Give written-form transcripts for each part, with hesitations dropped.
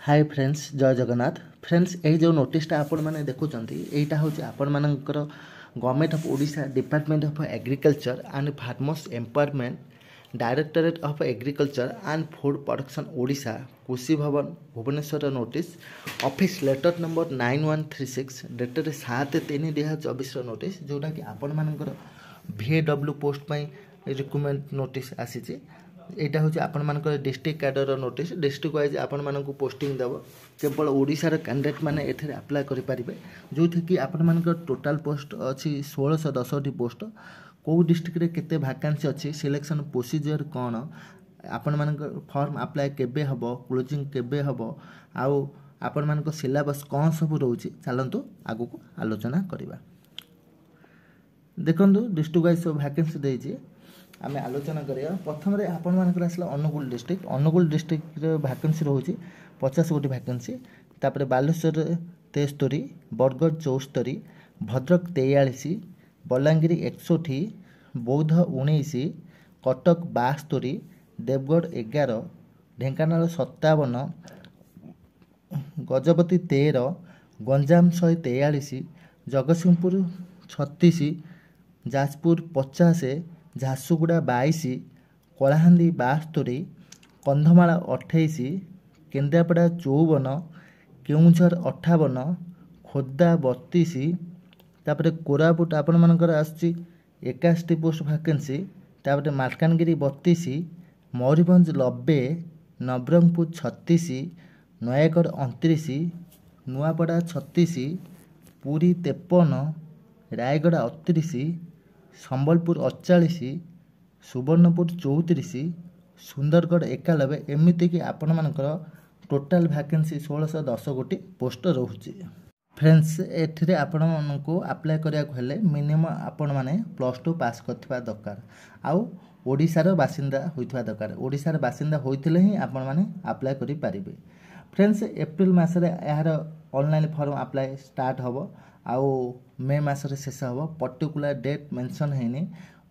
Hi friends जय Jagannath friends ये जो नोटिसटा आपण मैंने देखुं यहाँ हूँ आपण मानकर government of Odisha department of agriculture and farmers empowerment directorate of agriculture and food production Odisha Krushi Bhawan Bhubaneswar notice office letter number 9136 dated 7/3/2024 notice जोटा कि आपण मानकर VAW पोस्ट रिक्रुटमेंट नोटिस आसी यहाँ हूँ आपण मान district cadre notice district wise आपण मान पोस्टिंग देव केवल ओडिशार कैंडिडेट मैंने एथे अप्लाई करेंगे जो कि आपण मान टोटाल पोस्ट अच्छी 1610 पोस्ट कौ डिस्ट्रिक्ट केते वैकेंसी अच्छी सिलेक्शन प्रोसीजर कौन आपण मान फॉर्म अप्लाई केबे हबो क्लोजिंग केबे हबो आउ आपण मान सिलेबस कौन सब रोचे चलतु आगु को आलोचना करवा देखो डिस्ट्रिक्ट वाइज सब वैकेंसी देजी आम आलोचना करिया प्रथम आपण मानकर आसला अनुगुल डिस्ट्रिक्ट वैकेंसी रोचे 50 गोटी वैकेंसी तापर बालेश्वर 73 बरगढ़ 74 भद्रक 43 बलांगीर 61 बौद्ध 19 कटक 72 देवगढ़ 11 ढेंकानाल 57 गजपति 13 गंजाम 143 जगतसिंहपुर 36 जाजपुर 50 झारसुगुड़ा 22 कलाहांदी 72 कंधमाला 28 केन्द्रापड़ा 54 केउझर 58 खोर्धा 32 तापर कोरापुट आपण मानकर आसुची 81 पोस्ट वैकेंसी तापर मालकानगिरी 32 मयूरभंज 90 नवरंगपुर 36 नयागढ़ 29 नुआपड़ा 36 पुरी 53 रायगढ़ 38 संबलपुर 48 सुवर्णपुर 34 सुंदरगढ़ 91 एमती कि आपण मानकर टोटाल वैकेंसी 1610 गोटी पोस्ट रोचे फ्रेंड्स एथिरे आपण मानकु अप्लाई करिया हेले मिनिमम आपण माने +2 पास करथिबा दरकार आउ ओडिशार बासिंदा होइथबा दरकार ओडिशार बासिंदा होइथिले ही आपण माने अप्लाई करि पारिबे फ्रेंड्स एप्रिल मासरे यार ऑनलाइन फॉर्म अप्लाई स्टार्ट हबो आउ मे मासरे शेष हबो पर्टिकुलर डेट मेंशन हैनी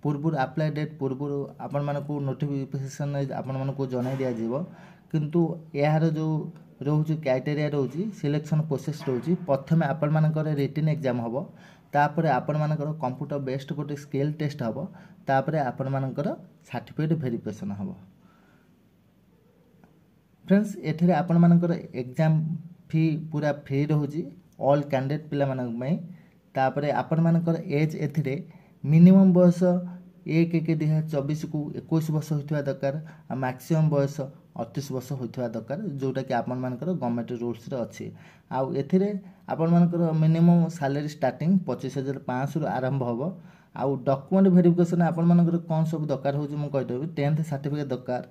पूर्व अप्लाई डेट पूर्व आपण मानकु नोटिफिकेशन आपण मानकु जणाई दिया जीवो किंतु यार जो रोची क्राइटेरिया रोची सिलेक्शन प्रोसेस रोची प्रथमे आपण मानकर रिटन एग्जाम हबो तापर आपण मानकर कंप्यूटर बेस्ड गोटे स्किल टेस्ट हबो तापर आपण मानकर सर्टिफिकेट वेरिफिकेशन हबो फ्रेंड्स एथिरे आपण मानकर एग्जाम फी पूरा फ्री रोची ऑल कैंडिडेट पिला मानक में तापर आपण मानकर एज एथिरे मिनिमम बयस 1/1/2024 को 21 वर्ष होइथवा दरकार आ मैक्सिमम बयस 38 वर्ष होइथवा दरकार जोटा कि आपण मानकर गवर्नमेंट रूल्स रे अछि आ एथिरे आपण मानकर मिनिमम सैलरी स्टार्टिंग 25,500 रु आरंभ होबो आ डॉक्यूमेंट वेरिफिकेशन आपण मानकर कोन सब दरकार होजी म कहि देबी 10th सर्टिफिकेट दरकार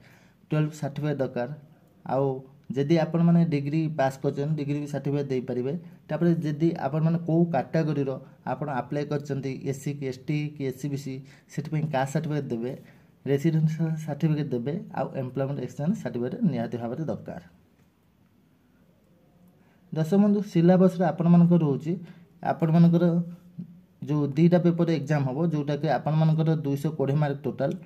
12th सर्टिफिकेट दरकार आउ जदि आपण माने डिग्री पास करछन डिग्री सर्टिफिकेट दे परिबे तापर जदि आपण माने को कैटेगरी रो आपण अप्लाई करछंती एससी की एसटी की एससीबीसी सेट पे कास्ट सर्टिफिकेट देबे रेसिडेंशियल सर्टिफिकेट देबे आ एम्प्लॉयमेंट एक्सचेंज सर्टिफिकेट नियाति भाबरे दरकार दशमंदु सिलेबस रे आपण मानकर रोची आपण मानकर जो दीटा पेपर एग्जाम हबो जोटा कि आपण मानकर 220 मार्क टोटल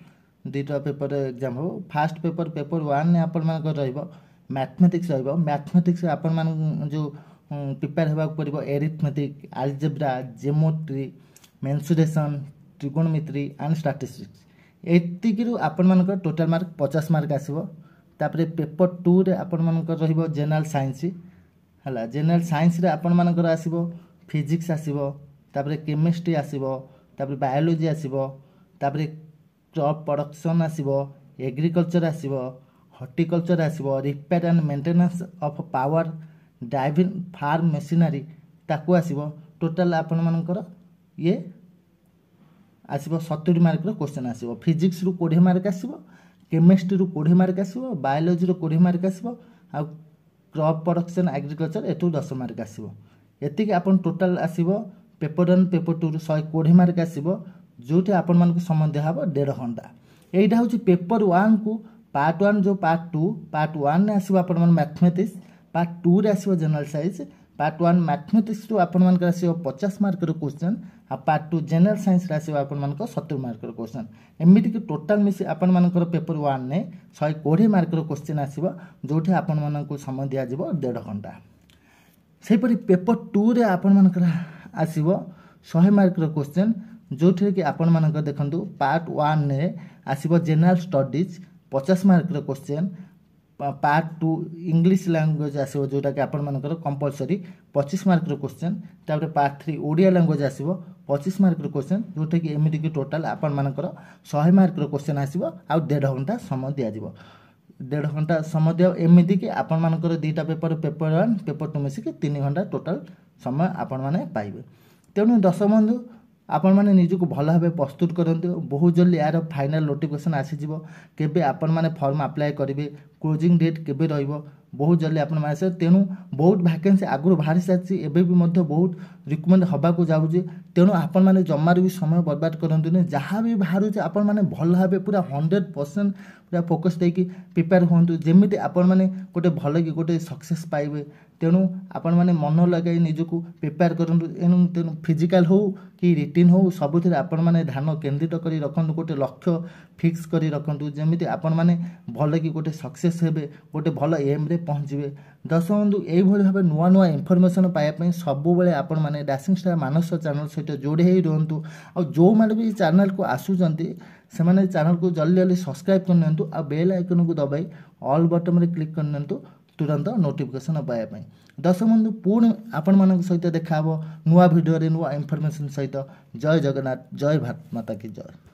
दीटा पेपर एग्जाम हबो फर्स्ट पेपर 1 ने आपण मानकर रहइबो मैथमेटिक्स रहिबो मैथमेटिक्स आपण मान जो प्रिपेयर हेबा पड़िबो arithmetic algebra geometry mensuration trigonometry and statistics एतिकिरु आपण मानकर टोटल मार्क 50 मार्क आसीबो तापर पेपर 2 रे आपण मानकर रहिबो जनरल साइंस हला जनरल साइंस रे आपण मानकर आसीबो फिजिक्स आसीबो तापर केमिस्ट्री आसीबो तापर बायोलॉजी आसीबो तापर क्रॉप प्रोडक्शन आसीबो एग्रीकल्चर आसीबो हॉर्टिकल्चर आसीबो repair and maintenance of power driving farm machinery ताकू आसीबो टोटल आपण मानकर ये आसीबो 70 मार्क रो क्वेश्चन आसीबो फिजिक्स रु 20 मार्क आसीबो केमिस्ट्री रु 20 मार्क आसीबो बायोलॉजी रु 20 मार्क आसीबो आ क्रॉप प्रोडक्शन एग्रीकल्चर एटू 10 मार्क आसीबो एतिक आपण टोटल आसीबो पेपर 1 पेपर 2 रु 120 मार्क आसीबो जोटी आपण मानक संबंध हबो 1.5 घंटा एइटा होची पेपर 1 को पार्ट 1 जो पार्ट 1 ने आसीबो आपण मन मैथमेटिक्स पार्ट 2 रे आसीबो जनरल साइंस पार्ट 1 मैथमेटिक्स रु आपण मानकर आसीबो 50 मार्क रो क्वेश्चन आ पार्ट 2 जनरल साइंस रे आसीबो आपण मानकर 70 मार्क रो क्वेश्चन एमिति कि टोटल मिसी आपण मानकर पेपर 1 ने 120 मार्क रो क्वेश्चन आसीबो जोठी आपण माननको समय दिया जिवो 1.5 घंटा सेहि परि पेपर 2 रे आपण मानकर आसीबो 100 मार्क रो क्वेश्चन जोठी कि आपण मानकर देखंतु पार्ट 1 ने आसीबो जनरल स्टडीज 50 मार्क रो क्वेश्चन पार्ट 2 इंग्लिश लैंग्वेज आसीबो जोटा कि आपण मानकर कंपलसरी 25 मार्क रो क्वेश्चन तापर पार्ट 3 ओडिया लैंग्वेज आसीबो 25 मार्क रो क्वेश्चन जोटा कि एमिति कि टोटल आपण मानकर 100 मार्क रो क्वेश्चन आसीबो आ 1.5 घंटा समय दिया जिवो 1.5 घंटा समय दिया एमिति कि आपण मानकर दुईटा पेपर 1 पेपर 2 मिसी कि 3 घंटा टोटल समय आपण माने पाइबे तेनु दर्शक बंधु आपण माने निजको भल भाबे प्रस्तुत करंतु बहुत जल्दी यार फाइनल नोटिफिकेशन आसी जिवो केबे आपण माने फॉर्म अप्लाई करिवे क्लोजिंग डेट केबे रहइबो बहुत जल्दी आपण माने से तेनु बहुत वैकेंसी आगुर बाहरी साची एबे भी मध्य बहुत रिकमेंड हबा को जाउजे तेनु आपण माने जम्मार भी समय बर्बाद करंतु ने जहां भी बाहरु जे आपण माने भल भाबे पूरा 100% पूरा फोकस देकी प्रिपेयर होंतु जेमिति आपण माने गोटे भल कि गोटे सक्सेस पाइबे तेणु आपण माने मन लगाई निजको प्रिपेयर करंतु एनु तेनु फिजिकल हो कि रिटिन हो सबुथिरे आपण माने ध्यान केंद्रित करी रखंतु गोटे लक्ष्य फिक्स करी रखंतु जेमिति आपण माने भल कि गोटे सक्सेस हेबे गोटे भल एम रे पहुंचबे दर्शक बंधु एई भली भाबे नुआ नुआ इन्फॉर्मेशन पाया पई सबु बेले आपण माने डासिंग स्टार मानस चैनल सहित जोड़े ही रहंतु आ जो माने भी चैनल को आसुचंती से माने चैनल को जल्दी जल्दी सब्सक्राइब करनंतु आ बेल आइकन को दबाई ऑल बटन रे क्लिक करनंतु तुरंत नोटिफिकेशन पाया पई दर्शक बंधु पुणी आपण मानक सहित देखा नुआ वीडियो रे नुआ इन्फॉर्मेशन सहित जय जगन्नाथ जय भारत माता की जय।